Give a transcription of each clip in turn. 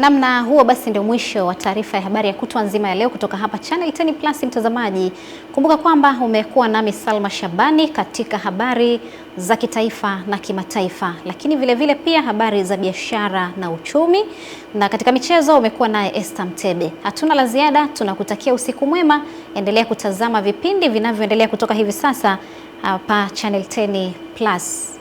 Namna huo basi ndio mwisho wa taarifa ya habari ya kutwa nzima ya leo kutoka hapa Channel 10 Plus. Mtazamaji, kumbuka kwamba umekuwa nami Salma Shabani katika habari za kitaifa na kimataifa, lakini vile pia habari za biashara na uchumi, na katika michezo umekuwa naye Esther Mtebe. Hatuna la ziada, tunakutakia usiku mwema. Endelea kutazama vipindi vinavyoendelea kutoka hivi sasa hapa Channel 10 Plus.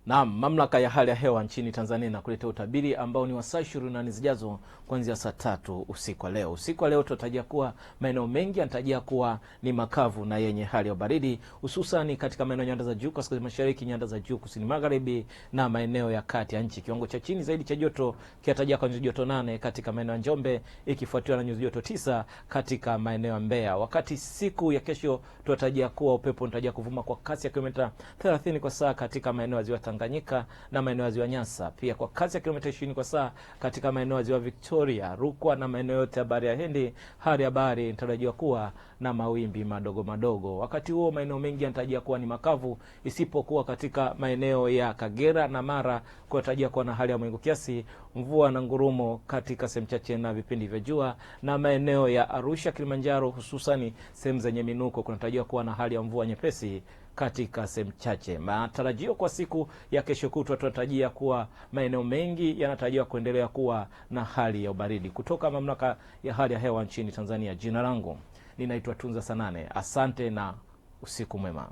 Naam, mamlaka ya hali ya hewa nchini Tanzania na kuleta utabiri ambao ni wa saa 24 zijazo kuanzia saa 3 usiku wa leo. Usiku wa leo tunatarajia kuwa maeneo mengi yanatarajia kuwa ni makavu na yenye hali ya baridi, hususan katika maeneo nyanda za juu kaskazini mashariki, nyanda za juu kusini magharibi na maeneo ya kati ya nchi. Kiwango cha chini zaidi cha joto kinatarajiwa kwa nyuzi joto 8 katika maeneo ya Njombe, ikifuatiwa na nyuzi joto 9 katika maeneo ya Mbeya. Wakati siku ya kesho tunatarajia kuwa upepo unatarajia kuvuma kwa kasi ya kilomita 30 kwa saa katika maeneo ya ziwa Tanganyika na maeneo ya ziwa Nyasa, pia kwa kasi ya kilomita 20 kwa saa katika maeneo ya ziwa Victoria, Rukwa na maeneo yote ya bahari ya Hindi. Hali ya bahari inatarajiwa kuwa na mawimbi madogo madogo. Wakati huo maeneo mengi yanatarajiwa kuwa ni makavu, isipokuwa katika maeneo ya Kagera na Mara kunatarajia kuwa na hali ya mawingu kiasi, mvua na ngurumo katika sehemu chache na vipindi vya jua, na maeneo ya Arusha, Kilimanjaro, hususani sehemu zenye minuko kunatarajiwa kuwa na hali ya mvua nyepesi katika sehemu chache. Matarajio kwa siku ya kesho kutwa tunatarajia kuwa maeneo mengi yanatarajiwa kuendelea kuwa na hali ya ubaridi. Kutoka mamlaka ya hali ya hewa nchini Tanzania, jina langu ninaitwa Tunza Sanane. Asante na usiku mwema.